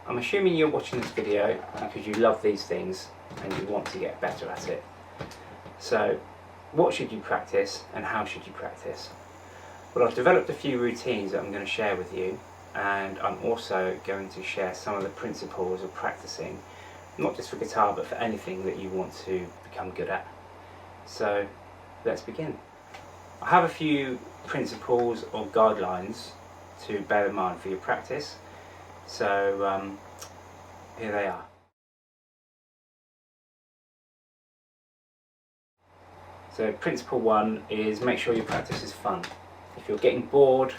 I'm assuming you're watching this video because you love these things and you want to get better at it. So what should you practice and how should you practice? Well, I've developed a few routines that I'm going to share with you, and I'm also going to share some of the principles of practicing, not just for guitar but for anything that you want to become good at. So let's begin. I have a few principles or guidelines to bear in mind for your practice. So here they are. So principle 1 is make sure your practice is fun. If you're getting bored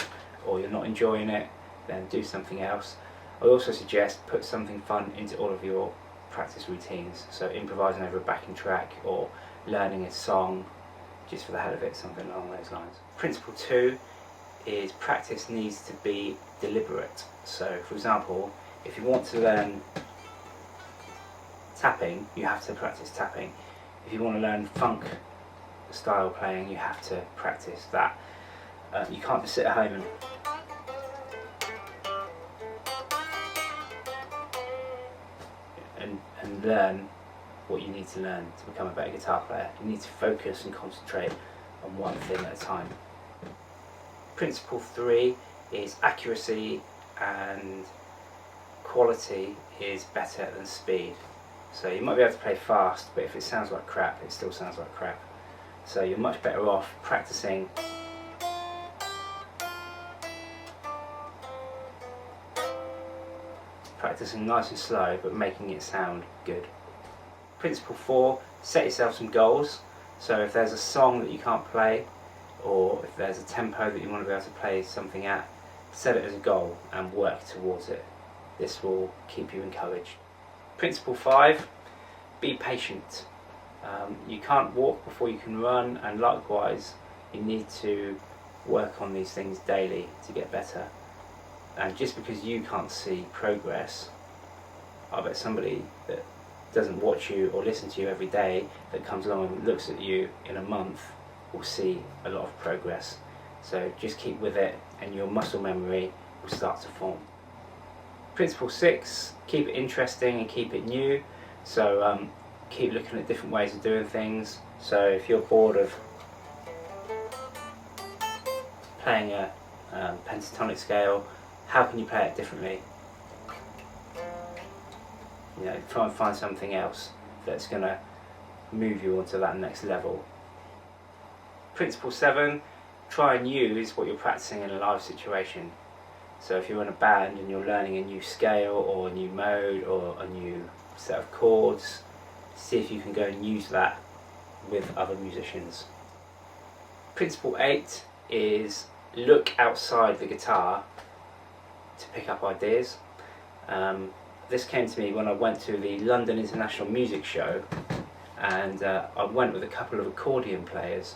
or you're not enjoying it, then do something else. I also suggest put something fun into all of your practice routines. So improvising over a backing track or learning a song just for the hell of it, something along those lines. Principle 2 is practice needs to be deliberate. So for example, if you want to learn tapping, you have to practice tapping. If you want to learn funk style playing, you have to practice that. You can't just sit at home and learn what you need to learn to become a better guitar player. You need to focus and concentrate on one thing at a time. Principle 3 is accuracy and quality is better than speed. So you might be able to play fast, but if it sounds like crap, it still sounds like crap. So you're much better off practicing nice and slow, but making it sound good. Principle 4, set yourself some goals. So if there's a song that you can't play, or if there's a tempo that you want to be able to play something at, set it as a goal and work towards it. This will keep you encouraged. Principle 5, be patient. You can't walk before you can run, and likewise you need to work on these things daily to get better. And just because you can't see progress, I bet somebody that doesn't watch you or listen to you every day, that comes along and looks at you in a month, will see a lot of progress. So just keep with it and your muscle memory will start to form. Principle 6, keep it interesting and keep it new. So keep looking at different ways of doing things. So if you're bored of playing a pentatonic scale, how can you play it differently? You know, try and find something else that's going to move you onto that next level. Principle 7, try and use what you're practicing in a live situation. So if you're in a band and you're learning a new scale or a new mode or a new set of chords, see if you can go and use that with other musicians. Principle 8 is look outside the guitar to pick up ideas. This came to me when I went to the London International Music Show, and I went with a couple of accordion players,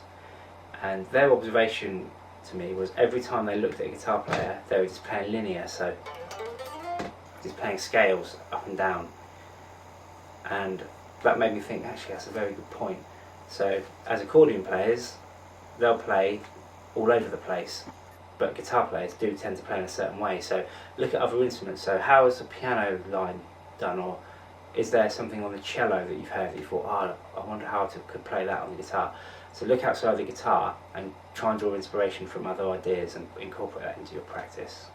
and their observation to me was every time they looked at a guitar player, they were just playing linear, so just playing scales up and down, and that made me think, actually that's a very good point. So as accordion players, they'll play all over the place, but guitar players do tend to play in a certain way. So look at other instruments. So how is the piano line done, or is there something on the cello that you've heard that you thought, oh, I wonder how I could play that on the guitar. So look outside the guitar and try and draw inspiration from other ideas and incorporate that into your practice.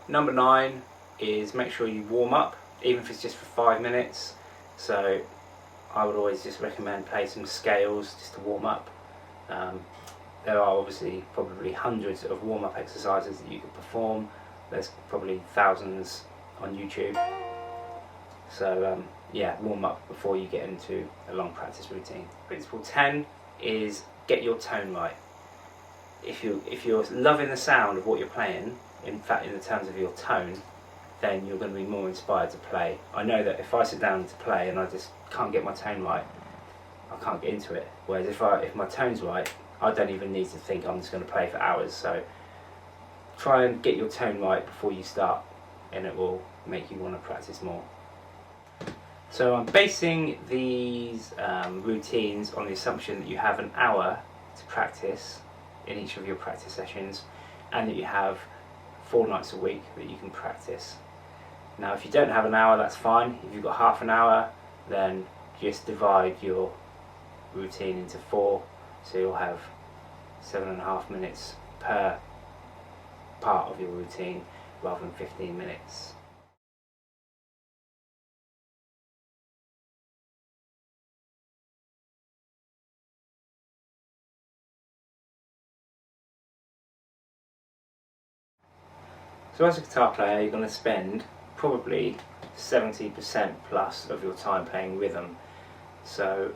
Number 9 is make sure you warm up, even if it's just for 5 minutes. So I would always just recommend play some scales just to warm up. There are obviously probably hundreds of warm-up exercises that you could perform. There's probably thousands on YouTube. So yeah, warm up before you get into a long practice routine. Principle 10 is get your tone right. If you're loving the sound of what you're playing, in fact in the terms of your tone, then you're going to be more inspired to play. I know that if I sit down to play and I just can't get my tone right, I can't get into it. Whereas if my tone's right, I don't even need to think, I'm just going to play for hours. So try and get your tone right before you start, and it will make you want to practice more. So I'm basing these routines on the assumption that you have an hour to practice in each of your practice sessions, and that you have 4 nights a week that you can practice. Now if you don't have an hour, that's fine. If you've got half an hour, then just divide your routine into 4, so you'll have 7.5 minutes per part of your routine rather than 15 minutes. So as a guitar player, you're going to spend probably 70% plus of your time playing rhythm. So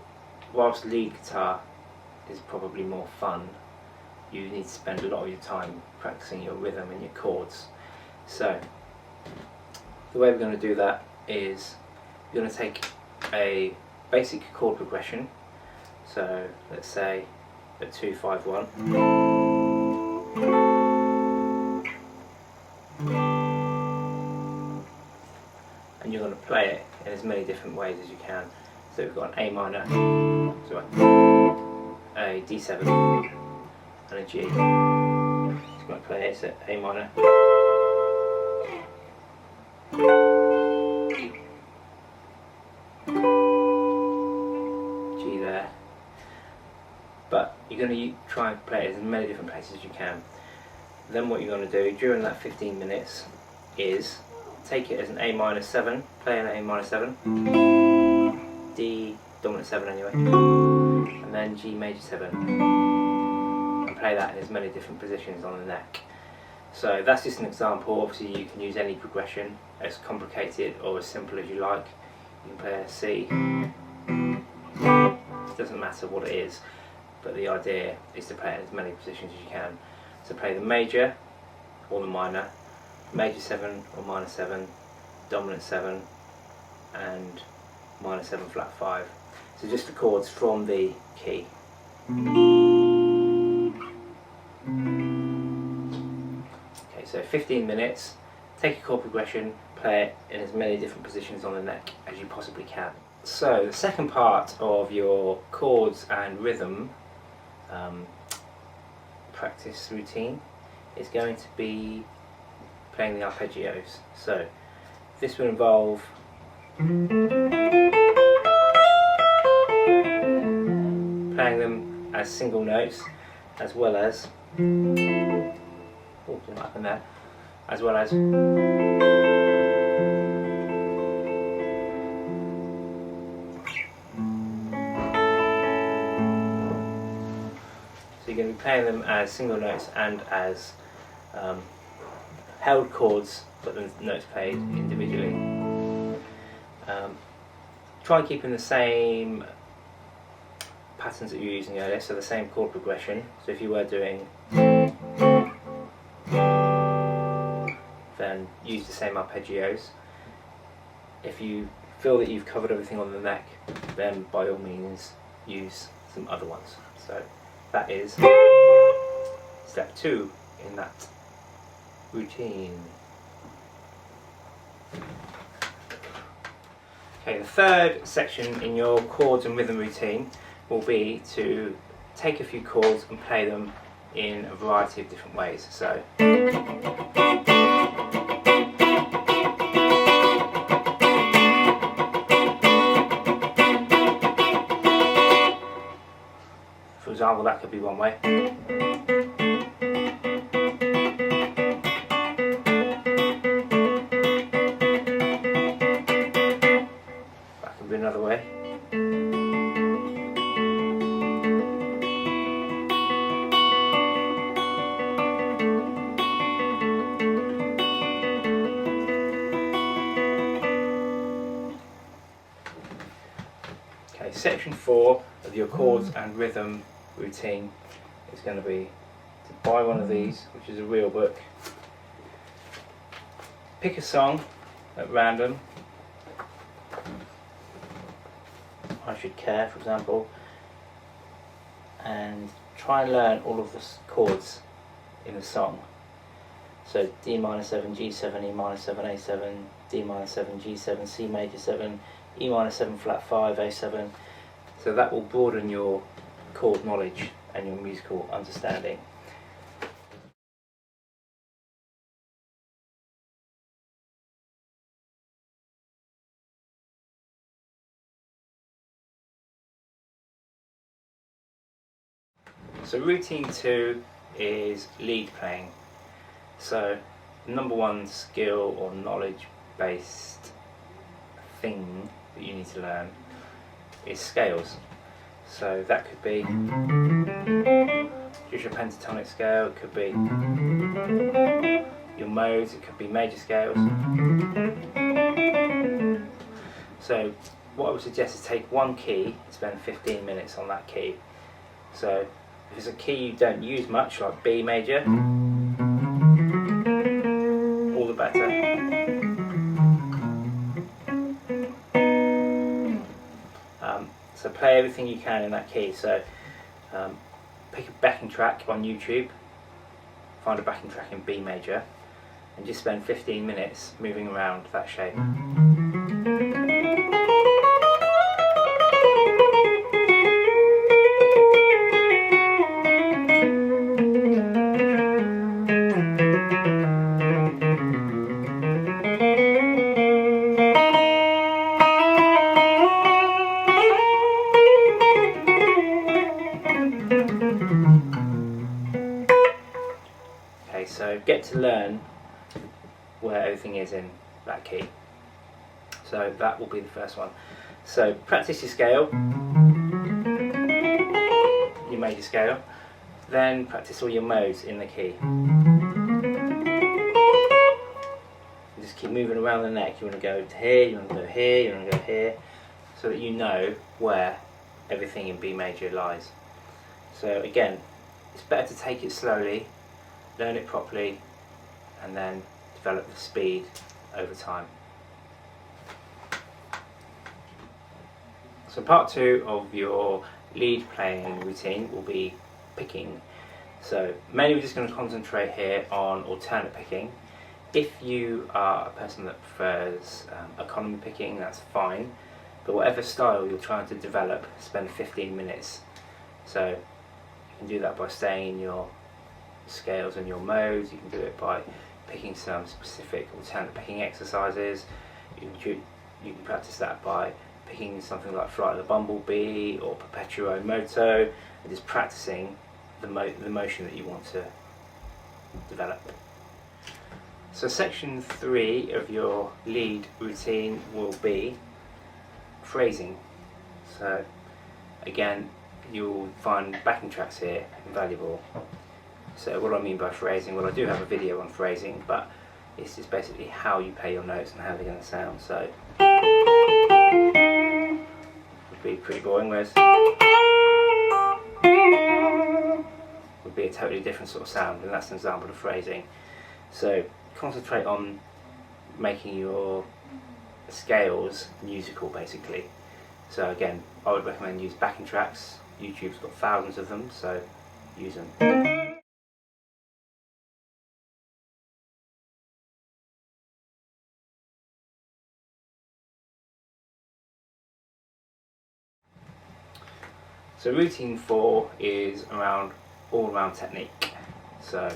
whilst lead guitar is probably more fun, you need to spend a lot of your time practicing your rhythm and your chords. So the way we're going to do that is we're going to take a basic chord progression. So let's say a 2-5-1. And you're going to play it in as many different ways as you can. So we've got an A minor, a D7 and a G. So I'm going to play it, so A minor, G there. But you're going to try and play it in as many different places as you can. Then what you're going to do during that 15 minutes is take it as an A minor 7, play an A minor 7, D dominant 7 anyway, and then G major 7, and play that in as many different positions on the neck. So that's just an example. Obviously you can use any progression, as complicated or as simple as you like. You can play a C, it doesn't matter what it is, but the idea is to play it in as many positions as you can. So play the major or the minor, major 7 or minor 7, dominant 7 and minor 7 flat 5. So just the chords from the key. Okay, so 15 minutes, take a chord progression, play it in as many different positions on the neck as you possibly can. So the second part of your chords and rhythm practice routine is going to be playing the arpeggios. So this will involve playing them as single notes, as well as didn't happen there, as well as so you're going to be playing them as single notes and as held chords, but the notes played individually. Try and keep in the same patterns that you were using earlier, so the same chord progression. So if you were doing, then use the same arpeggios. If you feel that you've covered everything on the neck, then by all means use some other ones. So that is step 2 in that routine. Okay, the third section in your chords and rhythm routine will be to take a few chords and play them in a variety of different ways. So for example, that could be one way. That could be another way. Okay, section 4 of your chords and rhythm routine is going to be to buy one of these, which is a real book. Pick a song at random. I Should Care, for example, and try and learn all of the chords in the song. So D minor 7, G7, E minor 7, A7, D minor 7, G7, C major 7, E minor 7 flat 5, A7. So that will broaden your chord knowledge and your musical understanding. So routine 2 is lead playing. So number one skill or knowledge based thing that you need to learn is scales. So that could be just your pentatonic scale, it could be your modes, it could be major scales. So what I would suggest is take one key and spend 15 minutes on that key. So if it's a key you don't use much, like B major, all the better. So play everything you can in that key. So pick a backing track on YouTube, find a backing track in B major, and just spend 15 minutes moving around that shape. Okay, so get to learn where everything is in that key. So that will be the first one. So practice your scale, your major scale, then practice all your modes in the key. And just keep moving around the neck. You want to go to here, you want to go here, you want to go here, so that you know where everything in B major lies. So again, it's better to take it slowly, learn it properly, and then develop the speed over time. So part 2 of your lead playing routine will be picking. So mainly we're just going to concentrate here on alternate picking. If you are a person that prefers economy picking, that's fine, but whatever style you're trying to develop, spend 15 minutes. So you can do that by staying in your scales and your modes. You can do it by picking some specific alternate picking exercises. You can practice that by picking something like Flight of the Bumblebee or Perpetuo Moto, and just practicing the motion that you want to develop. So section 3 of your lead routine will be phrasing. So again, you'll find backing tracks here invaluable. So what do I mean by phrasing? Well, I do have a video on phrasing, but it's just basically how you play your notes and how they're going to sound. So would be pretty boring, whereas would be a totally different sort of sound, and that's an example of phrasing. So concentrate on making your scales musical, basically. So again, I would recommend use backing tracks. YouTube's got thousands of them, so use them. So routine 4 is around all-round technique. So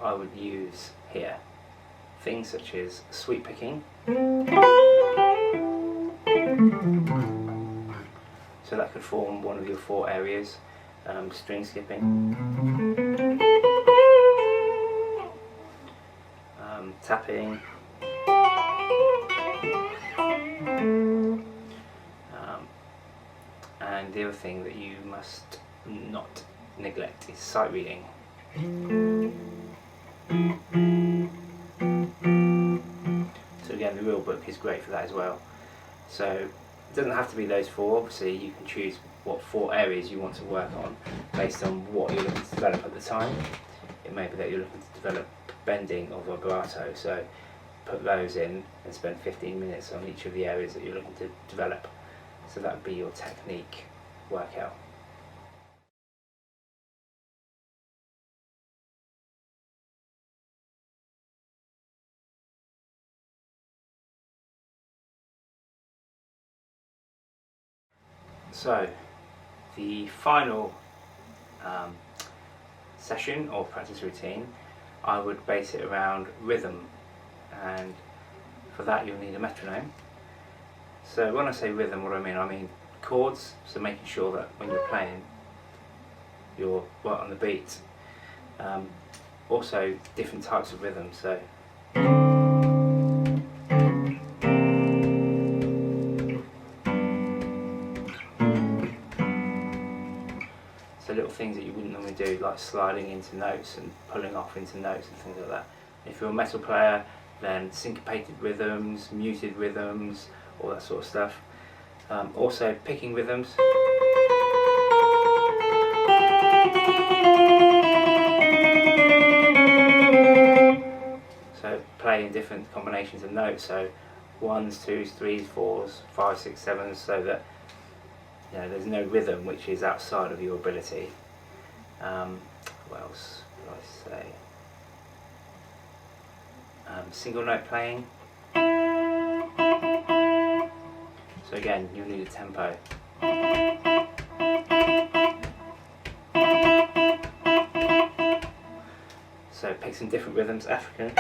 I would use here things such as sweep picking. So that could form one of your 4 areas. String skipping, tapping, and the other thing that you must not neglect is sight reading. So again, the real book is great for that as well. So it doesn't have to be those 4, obviously you can choose what 4 areas you want to work on based on what you're looking to develop at the time. It may be that you're looking to develop bending or vibrato, so put those in and spend 15 minutes on each of the areas that you're looking to develop. So that would be your technique workout. So the final session or practice routine, I would base it around rhythm, and for that you'll need a metronome. So when I say rhythm, what do I mean? I mean chords, so making sure that when you're playing you're right on the beat. Also different types of rhythms, so little things that you wouldn't normally do, like sliding into notes and pulling off into notes and things like that. If you're a metal player, then syncopated rhythms, muted rhythms, all that sort of stuff. Also picking rhythms. So playing different combinations of notes, so 1s, 2s, 3s, 4s, 5s, 6s, 7s, so that there's no rhythm which is outside of your ability. What else would I say? Single note playing. So again, you'll need a tempo. So pick some different rhythms, African.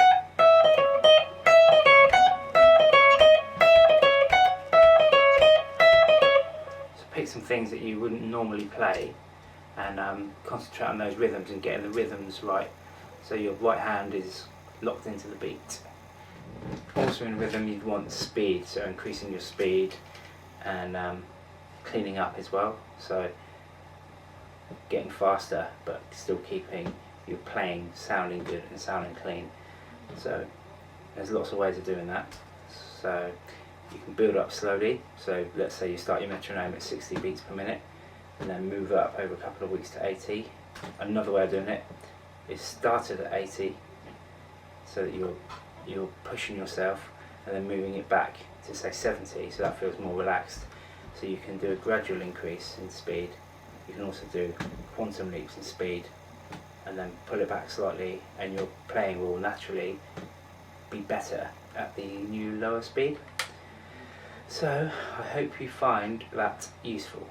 So pick some things that you wouldn't normally play and concentrate on those rhythms and getting the rhythms right. So your right hand is locked into the beat. Also in rhythm you'd want speed, so increasing your speed and cleaning up as well. So getting faster but still keeping your playing sounding good and sounding clean. So there's lots of ways of doing that. So you can build up slowly, so let's say you start your metronome at 60 beats per minute and then move up over a couple of weeks to 80. Another way of doing it is start it at 80 so that you're pushing yourself and then moving it back to say 70, so that feels more relaxed. So you can do a gradual increase in speed. You can also do quantum leaps in speed and then pull it back slightly, and your playing will naturally be better at the new lower speed. So I hope you find that useful.